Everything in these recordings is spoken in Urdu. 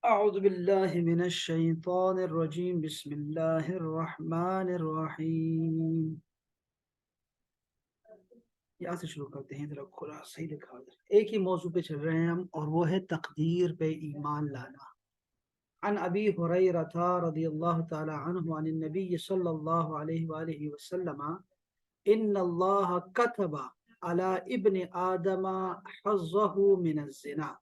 أعوذ بالله من الشيطان الرجيم بسم الله الرحمن الرحیم. یہاں سے شروع کرتے ہیں. ذرا کھلا صحیح لکھا ہے. ایک ہی موضوع پہ چل رہے ہیں ہم، اور وہ ہے تقدیر پہ ایمان لانا. عن ابی ہریرہ رضی اللہ تعالی عنہ عن النبی صلی اللہ علیہ وآلہ وسلم ان اللہ کتب علی ابن آدم حظہ من الزنا.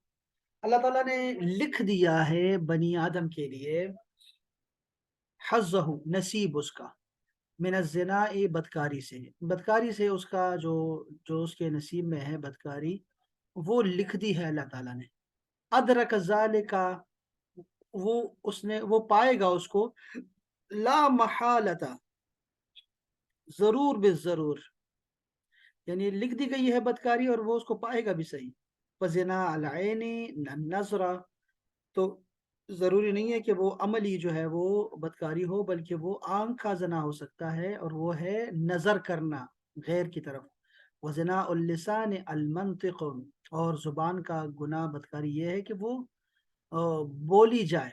اللہ تعالیٰ نے لکھ دیا ہے بنی آدم کے لیے حظہ، نصیب اس کا، من الزنا، بدکاری سے. بدکاری سے اس کا جو اس کے نصیب میں ہے بدکاری، وہ لکھ دی ہے اللہ تعالیٰ نے. ادرک ذالک، وہ پائے گا اس کو، لا محالتا، ضرور بالضرور، یعنی لکھ دی گئی ہے بدکاری اور وہ اس کو پائے گا بھی صحیح. فزنا العین نظرہ، تو ضروری نہیں ہے کہ وہ عملی جو ہے وہ بدکاری ہو، بلکہ وہ آنکھ کا زنا ہو سکتا ہے، اور وہ ہے نظر کرنا غیر کی طرف. وزنا اللسان المنطق، اور زبان کا گناہ بدکاری یہ ہے کہ وہ بولی جائے.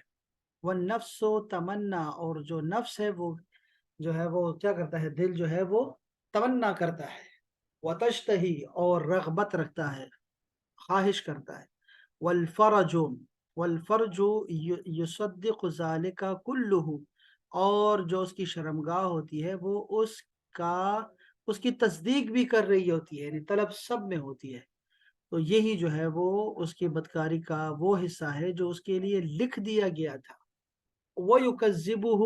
والنفس تمنا، اور جو نفس ہے وہ جو ہے وہ کیا کرتا ہے، دل جو ہے وہ تمنا کرتا ہے. وتشتہی، اور رغبت رکھتا ہے، خواہش کرتا ہے. والفرج، والفرج یصدق ذالک کلہ، اور جو اس کی شرمگاہ ہوتی ہے وہ کا اس کی تصدیق بھی کر رہی ہوتی ہے، یعنی طلب سب میں ہوتی ہے. تو یہی جو ہے وہ اس کی بدکاری کا وہ حصہ ہے جو اس کے لیے لکھ دیا گیا تھا. وَيُكَذِّبُهُ،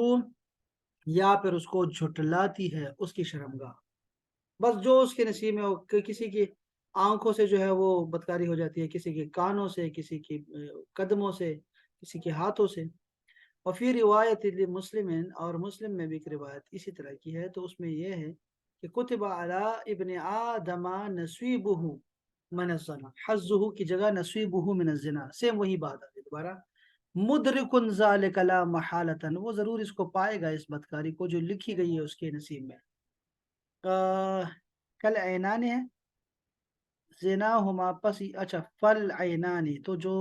یا پھر اس کو جھٹلاتی ہے اس کی شرمگاہ. بس جو اس کے نصیب میں ہو، کسی کی آنکھوں سے جو ہے وہ بدکاری ہو جاتی ہے، کسی کے کانوں سے، کسی کی قدموں سے، کسی کے ہاتھوں سے. اور پھر روایت مسلم، اور مسلم میں بھی ایک روایت اسی طرح کی ہے، تو اس میں یہ ہے کہ کتب علی ابن آدم نصیبہ من الزنا، حظہ کی جگہ نصیبہ من الزنا، سیم وہی بات ہے دوبارہ. مدرک ذالک لا محالتا، وہ ضرور اس کو پائے گا، اس بدکاری کو جو لکھی گئی ہے اس کے نصیب میں. کل عینان ہے زنا ہما، پس اچھا فل عینانی، تو جو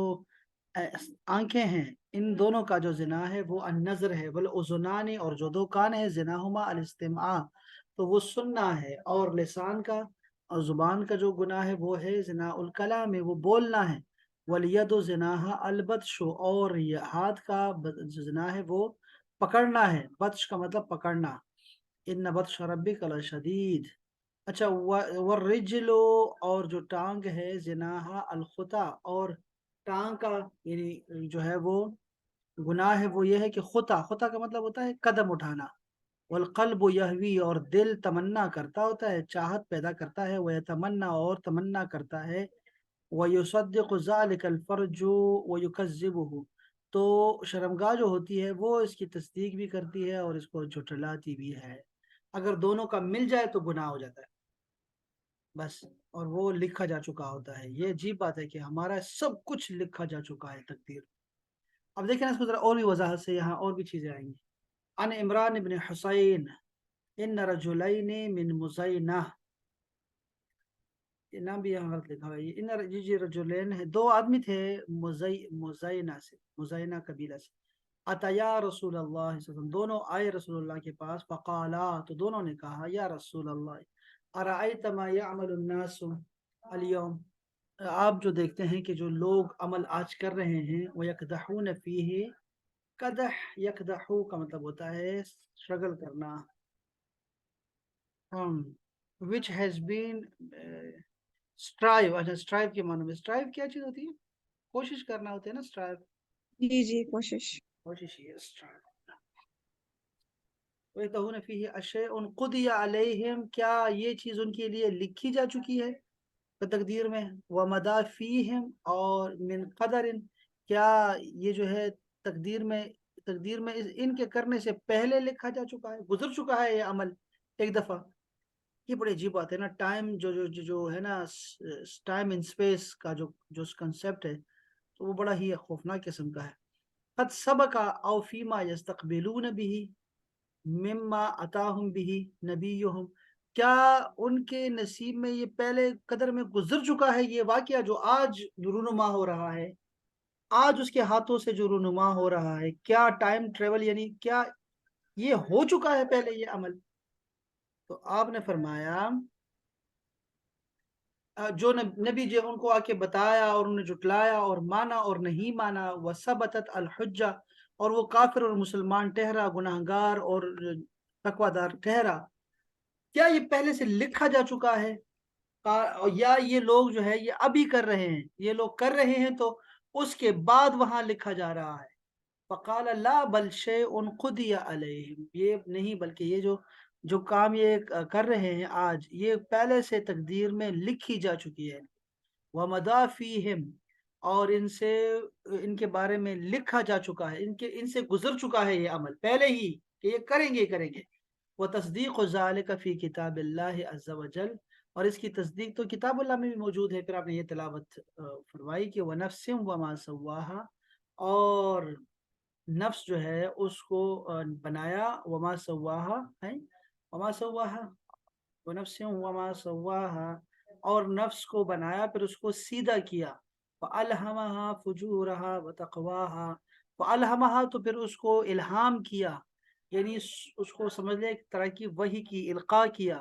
آنکھیں ہیں ان دونوں کا جو زنا ہے وہ النظر ہے. والاذنان، اور جو دو کان ہے زنا ہما الاستماع، تو وہ سننا ہے. اور لسان کا اور زبان کا جو گناہ ہے وہ ہے زنا الکلام، وہ بولنا ہے. والید زناہا البطش، اور یہ ہاتھ کا زنا ہے وہ پکڑنا ہے. بطش کا مطلب پکڑنا. ان بطش ربک لشدید. اچھا والرجل، اور جو ٹانگ ہے زناہا الخطا، اور ٹانگ کا یعنی جو ہے وہ گناہ ہے وہ یہ ہے کہ خطا، خطا کا مطلب ہوتا ہے قدم اٹھانا. والقلب یہوی، اور دل تمنا کرتا ہوتا ہے، چاہت پیدا کرتا ہے. ویتمنا، اور تمنا کرتا ہے. ویصدق ذلک الفرج ویکذبہ، تو شرمگاہ جو ہوتی ہے وہ اس کی تصدیق بھی کرتی ہے اور اس کو جھٹلاتی بھی ہے. اگر دونوں کا مل جائے تو گناہ ہو جاتا ہے بس، اور وہ لکھا جا چکا ہوتا ہے. یہ عجیب بات ہے کہ ہمارا سب کچھ لکھا جا چکا ہے، تقدیر. اب دیکھیں اس کو ذرا اور بھی وضاحت سے، یہاں اور بھی چیزیں آئیں گی. ان عمران بن حسین ان رجلین من مزینہ، یہ نام بھی یہاں غلط لکھا ہے. ان رجلین ہے، دو آدمی تھے مزینہ سے، مزینہ قبیلہ سے. اتیا رسول اللہ صلی اللہ علیہ وسلم، دونوں آئے رسول اللہ کے پاس. فقالا، تو دونوں نے کہا، یا رسول اللہ ارأیت ما یعمل الناس اليوم، آپ جو دیکھتے ہیں کہ جو لوگ عمل آج کر رہے ہیں، وہ یکدحون فیہ، قدح، یکدحو کا مطلب ہوتا ہے شگل کرنا. which has been strive، اچھا strive کے معنی میں strive کیا چیز ہوتی ہے؟ کوشش کرنا ہوتا ہے نا strive، جی جی کوشش. کوشش ہی ہے strive. وَيَكْتَبُونَ فِيهِ أَشَيْءٌ قُضِيَ عَلَيْهِمْ، کیا یہ چیز ان کے لیے لکھی جا چکی ہے تقدیر میں. وَمَدَا فِيهِمْ، اور من قدر، کیا یہ جو ہے تقدیر میں ان کے کرنے سے پہلے لکھا جا چکا ہے، گزر چکا ہے یہ عمل ایک دفعہ. یہ بڑی عجیب بات ہے نا، ٹائم جو ہے نا، ٹائم ان اسپیس کا جو کنسیپٹ ہے، تو وہ بڑا ہی خوفناک قسم کا ہے. قد سبق او فیما یستقبلون به مما اتاہم به نبیہم، کیا ان کے نصیب میں یہ پہلے قدر میں گزر چکا ہے یہ واقعہ جو آج رونما ہو رہا ہے. آج اس کے ہاتھوں سے جو رونما ہو رہا ہے، کیا ٹائم ٹریول، یعنی کیا یہ ہو چکا ہے پہلے یہ عمل؟ تو آپ نے فرمایا جو نبی جو ان کو آ کے بتایا اور انہیں جٹلایا اور مانا اور نہیں مانا، وثبتت الحجہ، اور وہ کافر اور مسلمان ٹھہرا، گناہگار اور تقوی دار ٹھہرا، کیا یہ پہلے سے لکھا جا چکا ہے؟ یا یہ لوگ جو ہے یہ ابھی کر رہے ہیں، یہ لوگ کر رہے ہیں تو اس کے بعد وہاں لکھا جا رہا ہے؟ فقال لا بل شیء قضی علیہم، یہ نہیں بلکہ یہ جو کام یہ کر رہے ہیں آج، یہ پہلے سے تقدیر میں لکھی جا چکی ہے۔ ومضى فیہم، اور ان کے بارے میں لکھا جا چکا ہے، ان سے گزر چکا ہے یہ عمل پہلے ہی کہ یہ کریں گے۔ وتصدیق ذلک فی کتاب اللہ عز وجل، اور اس کی تصدیق تو کتاب اللہ میں بھی موجود ہے۔ پھر آپ نے یہ تلاوت فرمائی کہ وَنَفْسٍ وَمَا سَوَّاهَا، اور نفس جو ہے اس کو بنایا، وما سواہا ہے، وما سواہا، ونفس وما سواہا، اور نفس کو بنایا پھر اس کو سیدھا کیا، فَأَلْهَمَهَا فُجُورَهَا وَتَقْوَاهَا، فَأَلْهَمَهَا، تو پھر اس کو الہام کیا، یعنی اس کو سمجھ لے ایک طرح کی وحی کی القاء کیا،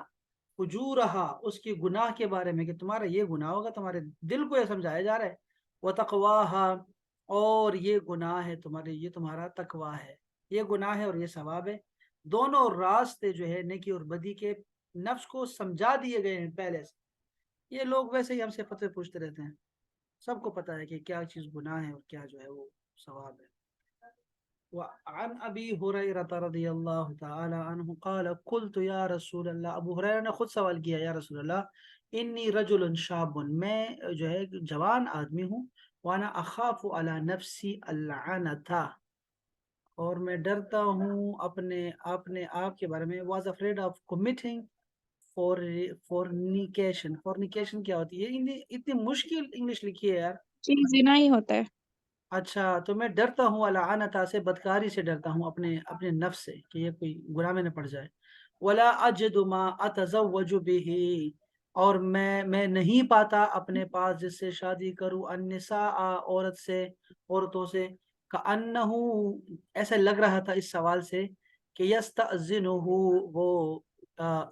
فجورها، اس کی گناہ کے بارے میں کہ تمہارا یہ گناہ ہوگا، تمہارے دل کو یہ سمجھایا جا رہا ہے، وتقواها، اور یہ گناہ ہے تمہارے، یہ تمہارا تقوی ہے، یہ گناہ ہے اور یہ ثواب ہے۔ دونوں راستے جو ہے نیکی اور بدی کے نفس کو سمجھا دیے گئے ہیں پہلے سے۔ یہ لوگ ویسے ہی ہم سے فتوے پوچھتے رہتے ہیں، سب کو پتا ہے کہ کیا چیز گناہ ہے اور کیا جو ہے وہ ثواب ہے۔ وعن ابی ہریرہ رضی اللہ تعالی عنہ قال قلت یا رسول اللہ، ابو ہریرہ نے خود سوال کیا، یا رسول اللہ انی رجل شاب، میں جو ہے جوان آدمی ہوں، وانا اخاف علی نفسی العنتہ، اور میں ڈرتا ہوں اپنے آپ کے بارے میں، was afraid of committing fornication۔ fornication کیا ہوتی ہے؟ اتنی مشکل انگلش لکھی ہے یار۔ جی زنا ہی ہوتا ہے۔ اچھا، تو میں ڈرتا ہوں العنتہ سے، بدکاری سے ڈرتا ہوں، اپنے نفس سے کہ یہ کوئی گناہ میں نہ پڑ جائے۔ ولا اجد ما اتزوج به، اور میں نہیں پاتا اپنے پاس جس سے شادی کروں، النساء، عورتوں سے، کأنہ، ایسا لگ رہا تھا اس سوال سے کہ یستأذنہ، وہ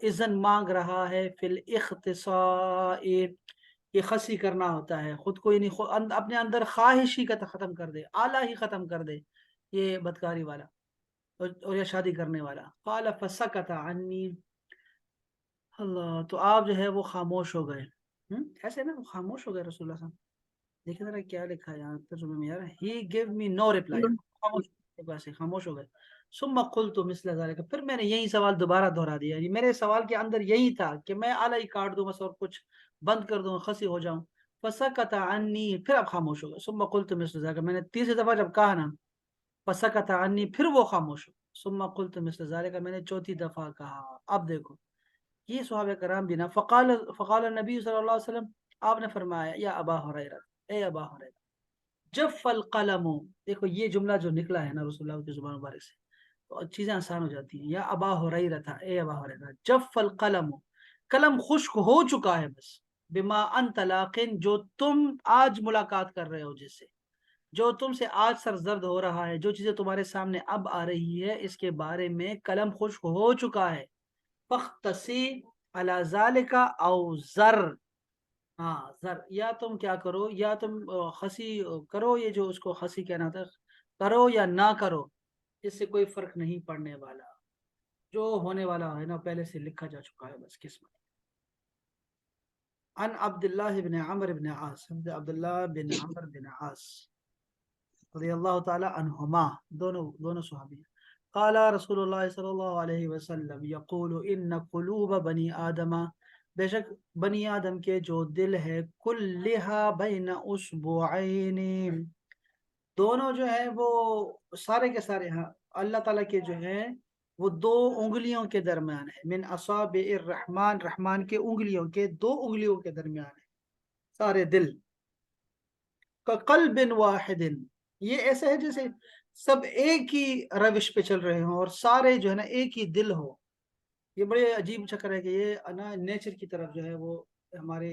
اذن مانگ رہا ہے، فی الاختصاء، یہ خسی کرنا ہوتا ہے خود کو، یعنی اپنے اندر خواہشی کا ختم کر دے، آلہ ہی ختم کر دے یہ بدکاری والا اور یہ شادی کرنے والا۔ قال فسکت عنی، اللہ، تو آپ جو ہے وہ خاموش ہو گئے۔ ایسے نا وہ خاموش ہو گئے رسول اللہ صلی اللہ علیہ وسلم۔ دیکھیں ذرا کیا لکھا ہے یہاں ترجمے میں یار، ہی گیو می نو ریپلائی، خاموش ہو گئے۔ ثم قلت مثل ذلك، پھر میں نے یہی سوال دوبارہ دہرا دیا، یعنی میرے سوال کے اندر یہی تھا کہ میں آلہ ہی کاٹ دوں بس اور کچھ بند کر دوں، خسی ہو جاؤں۔ فسکت عنی، پھر اب خاموش ہو گئے۔ ثم قلت مثل ذلك، میں نے تیسری دفعہ جب کہا نا فسکت عنی، پھر وہ خاموش ہو۔ ثم قلت مثل ذلك، میں نے چوتھی دفعہ کہا۔ اب دیکھو یہ صحابہ کرام بھی نا، فقال النبی صلی اللہ علیہ وسلم، آپ نے فرمایا یا ابا ہریرہ، اے ابا ہریرہ، جف القلم، دیکھو یہ جملہ جو نکلا ہے نا رسول اللہ کی زبان مبارک سے تو چیزیں آسان ہو جاتی ہیں۔ یا ابا ہریرہ تھا، اے ابا ہریرہ، جف القلم، قلم خشک ہو چکا ہے، بس، بما انت لاقن، جو تم آج ملاقات کر رہے ہو، جس سے، جو تم سے آج سرزرد ہو رہا ہے، جو چیزیں تمہارے سامنے اب آ رہی ہے، اس کے بارے میں قلم خشک ہو چکا ہے۔ فختصی علی ذالک او زر، ہاں زر، یا تم کیا کرو، یا تم خسی کرو، یہ جو اس کو خسی کہنا تھا، کرو یا نہ کرو، اس سے کوئی فرق نہیں پڑنے والا، جو ہونے والا ہے نا پہلے سے لکھا جا چکا ہے، بس قسمت۔ عن عبداللہ بن عمر بن عاص، عبداللہ بن عمر بن عاص رضی اللہ تعالی عنہما، دونوں صحابی ہیں۔ قال رسول اللہ صلی اللہ علیہ وسلم یقول ان قلوب بنی آدم، بے شک بنی آدم کے جو دل ہے، کلھا بین اصبعین، دونوں جو ہے وہ سارے کے سارے، ہاں اللہ تعالیٰ کے جو ہیں وہ دو انگلیوں کے درمیان ہے، من اصابع الرحمن، رحمان کے انگلیوں کے دو انگلیوں کے درمیان ہے سارے دل، قلب واحد، یہ ایسے ہے جیسے سب ایک ہی روش پہ چل رہے ہوں اور سارے جو ہے نا ایک ہی دل ہو۔ یہ بڑے عجیب چکر ہے کہ یہ نا نیچر کی طرف جو ہے وہ ہمارے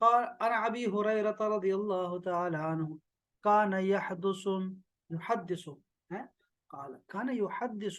قال عن أبي هريرة رضي الله تعالى عنه كان يحدث ها؟ قال كان يحدث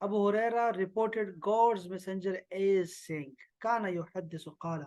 Abu Huraira reported God's messenger is saying, كان يحدث قال,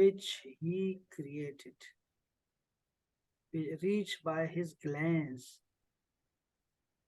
which he created, reach by his glance.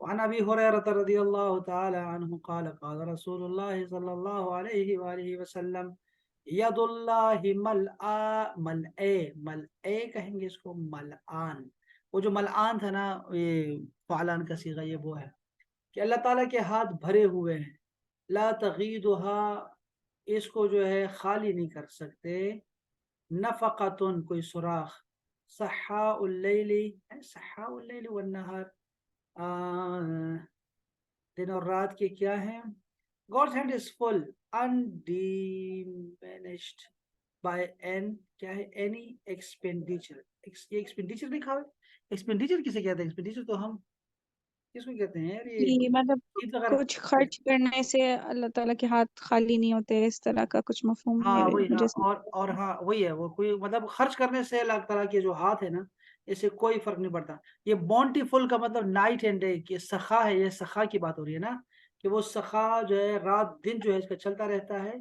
وعن ابي هريره رضي الله تعالى عنه قال قال رسول الله صلى الله عليه واله وسلم يد الله ملآ ملئے ملئے کہیں گے اس کو ملآن، وہ جو ملآن تھا نا، یہ فعلان کا صیغہ یہ وہ ہے کہ اللہ تعالیٰ کے ہاتھ بھرے ہوئے ہیں، لا تغیدها، اس کو جو ہے خالی نہیں کر سکتے، نفقتن کوئی سوراخ، صحاء اللیل، صحاء اللیل والنہار، دن اور رات کے کیا ہیں، God's hand is full undiminished by an کیا ہے any expenditure، یہ expenditure نہیں کھاوے، expenditure کسے کہتے ہیں؟ expenditure تو ہم کس کو کہتے ہیں یار، یہ جی مطلب چیز وغیرہ، کچھ خرچ کرنے سے اللہ تعالیٰ کے ہاتھ خالی نہیں ہوتے، اس طرح کا کچھ مفہوم ہاں میرے وہی، ہاں مجھے اور ہاں وہی ہے، وہ کوئی مطلب خرچ کرنے سے اللہ تعالیٰ کے جو ہاتھ ہے نا، اس سے کوئی فرق نہیں پڑتا۔ یہ بونٹی فل کا مطلب نائٹ اینڈ ڈے کی سخا ہے، یہ سخا کی بات ہو رہی ہے نا، کہ وہ سخا جو ہے رات دن جو ہے اس کا چلتا رہتا ہے۔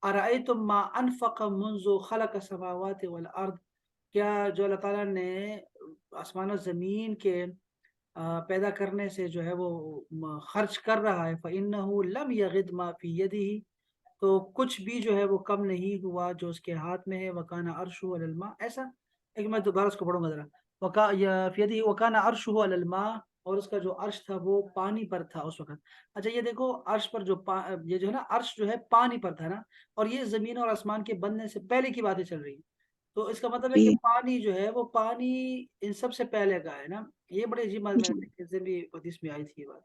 ارأیتم ما انفق منذ خلق السماوات والارض، کیا جو اللہ تعالیٰ نے آسمان و زمین کے پیدا کرنے سے جو ہے وہ خرچ کر رہا ہے، فإنه لم يغد ما في يده، تو کچھ بھی جو ہے وہ کم نہیں ہوا جو اس کے ہاتھ میں ہے، وکانا عرشہ علی الماء، ایسا ایک میں دوبارہ اس کو پڑھوں گا ذرا، فی یدہ وکانا عرشہ علی الماء، اور اس کا جو عرش تھا وہ پانی پر تھا اس وقت۔ اچھا یہ دیکھو عرش پر جو یہ جو ہے نا عرش جو ہے پانی پر تھا نا، اور یہ زمین اور آسمان کے بننے سے پہلے کی باتیں چل رہی ہیں، تو اس کا مطلب ہے کہ جی پانی جو ہے وہ پانی ان سب سے پہلے کا ہے نا۔ یہ بڑی عجیب بات، میں جی نے بھی حدیث میں آئی تھی یہ بات،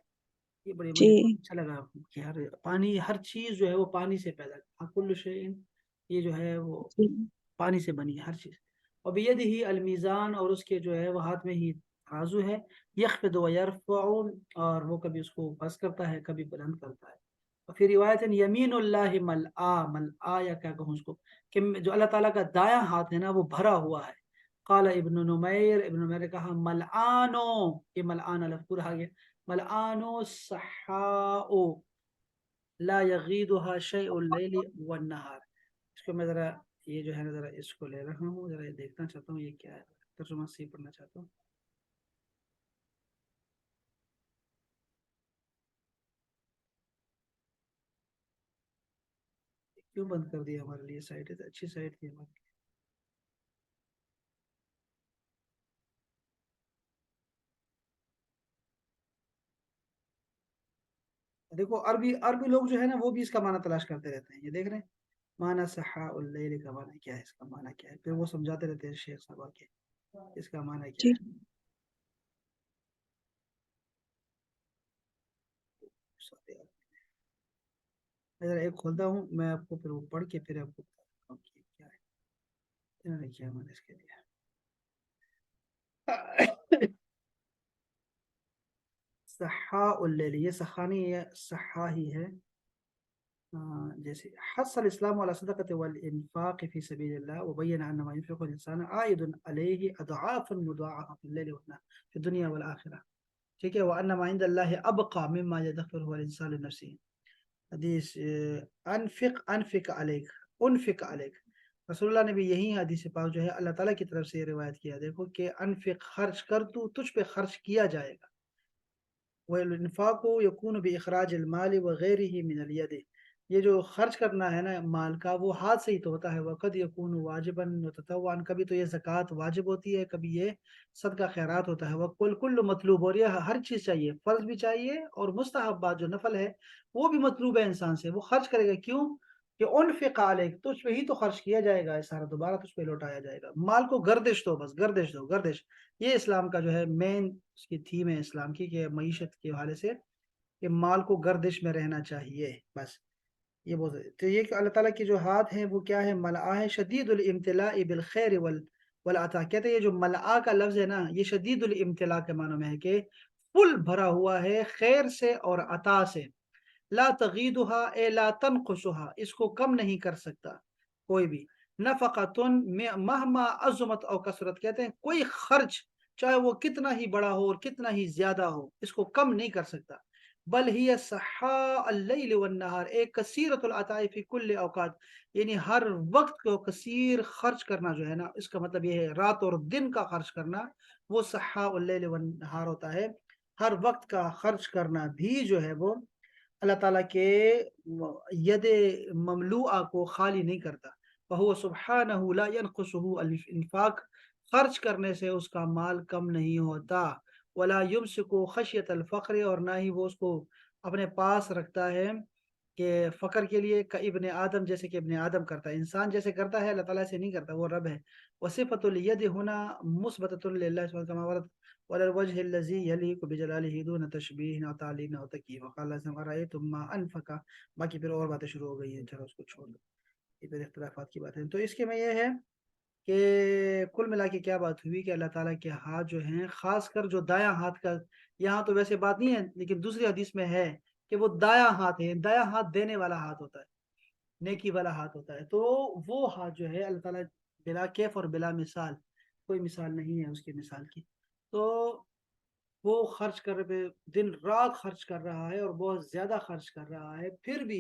یہ بڑی جی مجھے اچھا لگا کہ پانی، ہر چیز جو ہے وہ پانی سے پیدا، کل شیء، یہ جو ہے وہ جی پانی سے بنی ہے ہر چیز۔ اور بیدہ المیزان، اور اس کے جو ہے وہ ہاتھ میں ہی ترازو ہے، یخفض و یرفع، اور وہ کبھی اس کو بس کرتا ہے کبھی بلند کرتا ہے۔ اور پھر روایت ہے یمین اللہ ملآ، ملآ یا کیا کہوں اس کو، کہ جو اللہ تعالیٰ کا دایاں ہاتھ ہے نا وہ بھرا ہوا ہے۔ قال ابن نمیر، ابن نمیر نے کہا ملآنو، یہ ملآن الف پورا آ گیا، ملآن الصحاء لا یغیدها شیء اللیل والنہار۔ اس کو میں ذرا یہ جو ہے نا ذرا اس کو لے رہا ہوں، ذرا یہ دیکھنا چاہتا ہوں یہ کیا ہے، ترجمہ صحیح پڑھنا چاہتا ہوں۔ کیوں بند کر دیا ہمارے لیے سائٹ، ہے اچھی سائٹ تھی ہماری۔ دیکھو عربی لوگ جو ہے نا وہ بھی اس کا معنی تلاش کرتے رہتے ہیں، یہ دیکھ رہے ہیں معنی صحاء اللیل کا معنی کیا ہے، اس کا معنی کیا ہے، پھر وہ سمجھاتے رہتے ہیں شیخ صاحب کے اس کا معنی کیا جی ہے۔ میں ذرا ایک کھولتا ہوں، میں آپ کو پھر وہ پڑھ کے پھر آپ کو بتاتا ہوں کہ کیا ہے، انہوں نے کیا معنی اس کے لیے۔ صحاء اللیل، یہ سخا نہیں ہے، صحا ہی ہے، جیسے حث الاسلام على صدقة والانفاق في سبيل الله، وبين ان ما ينفق الانسان عائد عليه اضعافا مضاعفه في الليل والنهار في الدنيا والاخره، ٹھیک ہے، وان ما عند الله ابقى مما يدخره الانسان لنفسه، حدیث انفق علیک، انفق علیک، رسول اللہ نے بھی یہی حدیث پاک جو ہے اللہ تعالیٰ کی طرف سے یہ روایت کیا، دیکھو کہ انفق خرچ کر، تو تجھ پہ خرچ کیا جائے گا، والانفاق یکون باخراج المال وغیرہ من الید، یہ جو خرچ کرنا ہے نا مال کا وہ ہاتھ سے ہی تو ہوتا ہے، وقد یکون واجبا وتطوعا، کبھی تو یہ زکوٰۃ واجب ہوتی ہے، کبھی یہ صدقہ خیرات ہوتا ہے، وکل کل مطلوب، اور یہ ہر چیز چاہیے، فرض بھی چاہیے اور مستحبات جو نفل ہے وہ بھی مطلوب ہے انسان سے، وہ خرچ کرے گا، کیوں کہ انفق علیک، تجھ پہ ہی تو خرچ کیا جائے گا، سارا دوبارہ تجھ پہ لوٹایا جائے گا، مال کو گردش دو، بس گردش دو، گردش، یہ اسلام کا جو ہے مین اس کی تھیم ہے اسلام کی، کہ معیشت کے حوالے سے کہ مال کو گردش میں رہنا چاہیے بس۔ یہ بہت تو یہ کہ اللہ تعالیٰ کے جو ہاتھ ہیں وہ کیا ہے؟ ملآ ہے، شدید الامتلاء بالخیر والعطا. کہتے ہیں یہ جو ملآ کا لفظ ہے نا، یہ شدید الامتلاء کے معنی میں ہے کہ فل بھرا ہوا ہے خیر سے اور عطا سے. لا تغیدها اے لا تنقصها، اس کو کم نہیں کر سکتا کوئی بھی. نفقتن مہما عظمت او کثرت، کہتے ہیں کوئی خرچ چاہے وہ کتنا ہی بڑا ہو اور کتنا ہی زیادہ ہو، اس کو کم نہیں کر سکتا. بل ہی سحاء اللیل والنہار، ایک کثیرۃ العطاء فی کل اوقات، یعنی ہر وقت کو کثیر خرچ کرنا جو ہے نا، اس کا مطلب یہ ہے رات اور دن کا خرچ کرنا، وہ سحاء اللیل والنہار ہوتا ہے. ہر وقت کا خرچ کرنا بھی جو ہے وہ اللہ تعالیٰ کے ید مملوعہ کو خالی نہیں کرتا. وَهُوَ سُبْحَانَهُ لَا يَنْقُصُهُ الْإِنفاق، خرچ کرنے سے اس کا مال کم نہیں ہوتا. وَلَا يُمْسِكُ خَشْيَةَ الْفَقْرِ، اور نہ ہی وہ اس کو اپنے پاس رکھتا ہے کہ فقر کے لیے، کہ ابن آدم، جیسے کہ ابن آدم کرتا ہے، انسان جیسے کرتا ہے، اللہ تعالیٰ سے نہیں کرتا، وہ رب ہے. وصفۃ الید ہونا مثبتۃ للہ سبحانہ كما ورد وعلى الوجه الذي يليق بجلاله دون تشبیہ و تعلیم و تکییف. وقال اللہ رأيتم ما انفق، باقی پھر اور باتیں شروع ہو گئی ہیں، چلو اس کو چھوڑ دو، یہ پھر اختلافات کی بات ہے. تو اس کے میں یہ ہے کہ کل ملا کے کیا بات ہوئی کہ اللہ تعالیٰ کے ہاتھ جو ہیں، خاص کر جو دایاں ہاتھ کا، یہاں تو ویسے بات نہیں ہے لیکن دوسری حدیث میں ہے کہ وہ دایاں ہاتھ ہے. دایاں ہاتھ دینے والا ہاتھ ہوتا ہے، نیکی والا ہاتھ ہوتا ہے. تو وہ ہاتھ جو ہے اللہ تعالیٰ بلا کیف اور بلا مثال، کوئی مثال نہیں ہے اس کی مثال کی. تو وہ خرچ کر رہے، دن رات خرچ کر رہا ہے اور بہت زیادہ خرچ کر رہا ہے، پھر بھی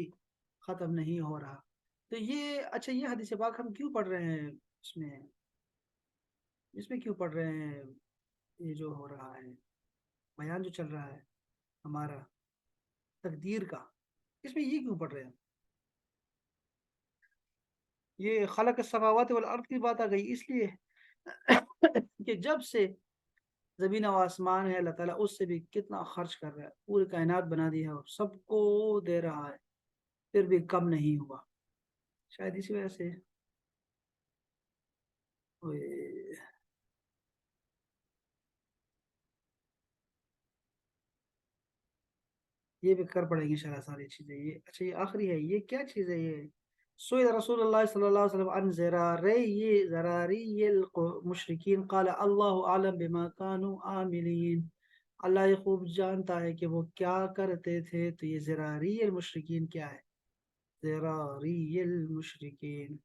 ختم نہیں ہو رہا. تو یہ اچھا، یہ حدیث پاک ہم کیوں پڑھ رہے ہیں؟ اس میں کیوں پڑھ رہے ہیں؟ یہ جو ہو رہا ہے بیان جو چل رہا ہے ہمارا تقدیر کا، اس میں یہ کیوں پڑھ رہے ہیں؟ یہ خلق السماوات والارض کی بات آ گئی، اس لیے کہ جب سے زمین و آسمان ہے، اللہ تعالیٰ اس سے بھی کتنا خرچ کر رہا ہے، پوری کائنات بنا دی ہے اور سب کو دے رہا ہے، پھر بھی کم نہیں ہوا. شاید اسی وجہ سے یہ بھی کر پڑیں گے شرح ساری چیزیں. یہ اچھا، یہ آخری ہے، یہ کیا چیز ہے؟ یہ سئل رسول اللہ صلی اللہ علیہ وسلم عن زراری المشرکین قال اللہ اعلم بما كانوا عاملین. اللہ یہ خوب جانتا ہے کہ وہ کیا کرتے تھے. تو یہ زراری المشرکین کیا ہے؟ زراری المشرکین،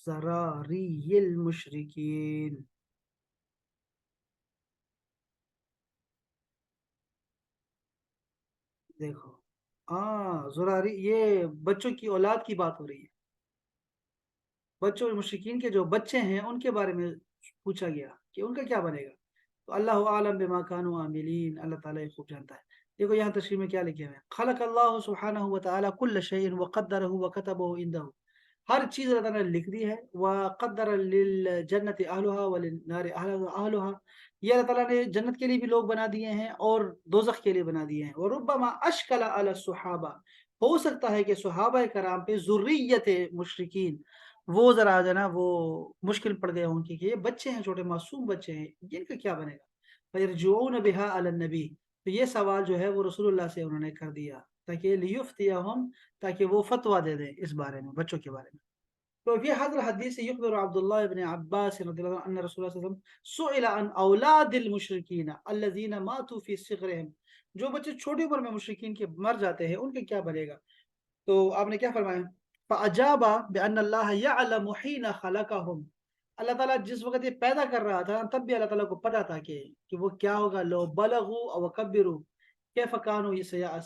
زراری المشرکین، دیکھو، ہاں زراری، یہ بچوں کی اولاد کی بات ہو رہی ہے. بچوں مشرکین کے جو بچے ہیں ان کے بارے میں پوچھا گیا کہ ان کا کیا بنے گا. تو اللہ عالم بما كانوا عاملین، اللہ تعالیٰ یہ خوب جانتا ہے. دیکھو یہاں تشریح میں کیا لکھے ہوئے ہیں، خلق اللہ سبحانہ وتعالی کل شیء وقدرہ وکتبہ عنده. ہر چیز اللہ تعالیٰ نے لکھ دی ہے. وقدر للجنت اہلها وللنار اہلها، یہ اللہ تعالیٰ نے جنت کے لیے بھی لوگ بنا دیے ہیں اور دوزخ کے لیے بنا دیے ہیں. وربما اشکل علی الصحابہ، ہو سکتا ہے کہ صحابہ کرام پہ ذریت مشرکین وہ ذرا جو ہے نا وہ مشکل پڑ گیا ان کی، کہ یہ بچے ہیں، چھوٹے معصوم بچے ہیں، ان کا کیا بنے گا. فیرجعون بها علی النبی، تو یہ سوال جو ہے وہ رسول اللہ سے انہوں نے کر دیا تاکہ لیفتیہم، تاکہ وہ فتویٰ دے دیں اس بارے میں، بچوں کے بارے میں. تو في هذا الحديث يخبر عبد الله بن عباس رضي الله عنه أن رسول الله صلى الله عليه وسلم سئل عن أولاد المشركين الذين ماتوا في صغرهم، جو بچے چھوٹی عمر میں مشرکین کے مر جاتے ہیں ان کے کیا بنے گا. تو آپ نے کیا فرمایا، فَأَجَابَ بِأَنَّ اللَّهَ يَعْلَمُ حِينَ خَلَقَهُمْ، اللہ تعالیٰ جس وقت یہ پیدا کر رہا تھا تب بھی اللہ تعالیٰ کو پتا تھا کہ وہ کیا ہوگا. لو بلغوا او کبروا کیف كانوا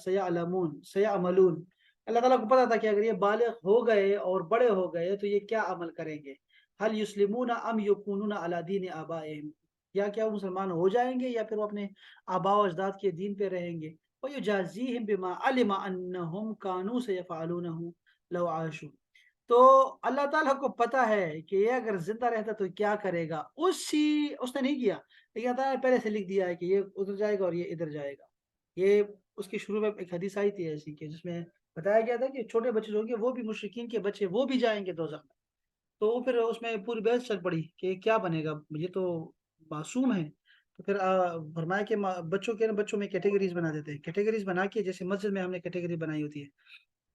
سيعلمون سيعملون، اللہ تعالیٰ کو پتا تھا کہ اگر یہ بالغ ہو گئے اور بڑے ہو گئے تو یہ کیا عمل کریں گے. هل يسلمون ام يكونون على دين آبائهم، یا کیا وہ مسلمان ہو جائیں گے یا پھر وہ اپنے آباء و اجداد کے دین پہ رہیں گے. وَيُجَازِيهِمْ بِمَا عَلِمَ أَنَّهُمْ كَانُوا سَيَفْعَلُونَهُ لَوْ عَاشُوا. تو اللہ تعالیٰ کو پتا ہے کہ یہ اگر زندہ رہتا تو کیا کرے گا. اس نے نہیں کیا، لیکن اللہ تعالیٰ نے پہلے سے لکھ دیا ہے کہ یہ ادھر جائے گا اور یہ ادھر جائے گا. یہ اس کی شروع میں ایک حدیث آئی تھی ایسی کہ جس میں بتایا گیا تھا کہ چھوٹے بچے جو ہوں گے وہ بھی مشرکین کے بچے وہ بھی جائیں گے دوزخ میں. تو پھر اس میں پوری بحث چل پڑی کہ کیا بنے گا، یہ تو معصوم ہے. تو پھر فرمایا کہ بچوں کے نا بچوں میں کیٹیگریز بنا دیتے ہیں، کیٹیگریز بنا کے جیسے مسجد میں ہم نے کیٹیگری بنائی ہوتی ہے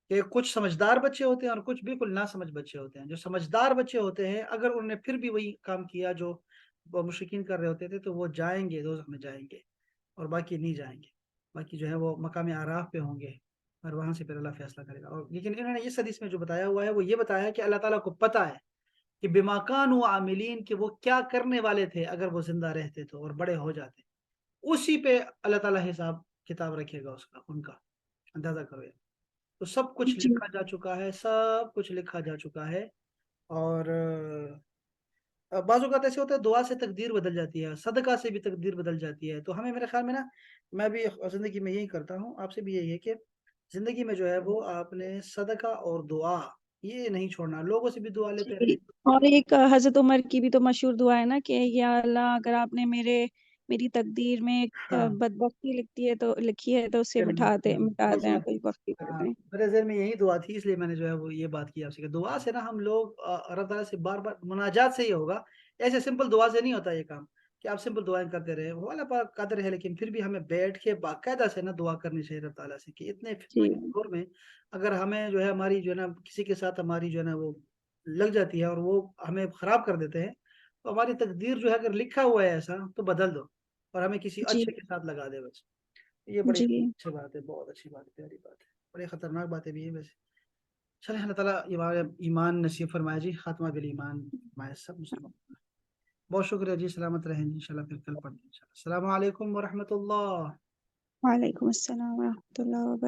کہ کچھ سمجھدار بچے ہوتے ہیں اور کچھ بالکل نہ سمجھ بچے ہوتے ہیں۔ جو سمجھدار بچے ہوتے ہیں اگر انہوں نے پھر بھی وہی کام کیا جو وہ مشرکین کر رہے ہوتے تھے تو وہ جائیں گے، دوزخ میں جائیں گے، اور باقی نہیں جائیں گے، باقی جو ہے وہ مقام اعراف پہ ہوں گے، اور وہاں سے پھر اللہ فیصلہ کرے گا۔ اور لیکن انہوں نے اس حدیث میں جو بتایا ہوا ہے وہ یہ بتایا کہ اللہ تعالیٰ کو پتہ ہے کہ بما کانوا عاملین، کہ وہ کیا کرنے والے تھے اگر وہ زندہ رہتے تو اور بڑے ہو جاتے، اسی پہ اللہ تعالیٰ حساب کتاب رکھے گا اس کا، ان کا اندازہ کرو یار۔ تو سب کچھ جی لکھا جا چکا ہے، سب کچھ لکھا جا چکا ہے۔ اور بعض اوقات ایسے ہوتا ہے دعا سے تقدیر بدل جاتی ہے، صدقہ سے بھی تقدیر بدل جاتی ہے۔ تو ہمیں میرے خیال میں نا، میں بھی زندگی میں یہی کرتا ہوں، آپ سے بھی یہی ہے کہ زندگی میں جو ہے وہ آپ نے صدقہ اور دعا یہ نہیں چھوڑنا، لوگوں سے بھی دعا لیتے جی، رہے۔ اور ایک حضرت عمر کی بھی تو مشہور دعا ہے نا کہ یا اللہ اگر آپ نے میری تقدیر میں ہاں، بدبختی لکھی ہے تو اسے مٹا بس دیں، کوئی بختی کر ہاں، دیں۔ میرے ذہن میں یہی دعا تھی، اس لیے میں نے جو ہے وہ یہ بات کی آپ سے کہ دعا سے نا ہم لوگ اللہ تعالیٰ سے بار بار مناجات سے ہی ہوگا، ایسے سمپل دعا سے نہیں ہوتا یہ کام کہ آپ سمپل دعائیں کرتے رہے، وہ اللہ پاک قادر ہے، لیکن پھر بھی ہمیں بیٹھ کے باقاعدہ سے نا دعا کرنی چاہیے اللہ تعالیٰ سے کہ اتنے فتنوں جی کے دور میں اگر ہمیں جو ہے ہماری جو ہے نا کسی کے ساتھ ہماری جو ہے نا وہ لگ جاتی ہے اور وہ ہمیں خراب کر دیتے ہیں، تو ہماری تقدیر جو ہے اگر لکھا ہوا ہے ایسا تو بدل دو اور ہمیں کسی جی اچھے کے ساتھ لگا دے بس۔ یہ بڑی جی اچھی بات ہے، بہت اچھی بات ہے، پیاری بات ہے، بڑی خطرناک باتیں بھی ہیں ویسے۔ چلیں اللہ تعالیٰ یہ ہمارے ایمان نصیب فرمائے جی، خاتمہ بال ایمان فرمائے سب مسلمان۔ بہت شکریہ جی، سلامت رہیں جی، انشاءاللہ پھر کل پڑھتے ہیں انشاءاللہ۔ السلام علیکم ورحمۃ اللہ۔ وعلیکم السلام ورحمۃ اللہ وبرکاتہ۔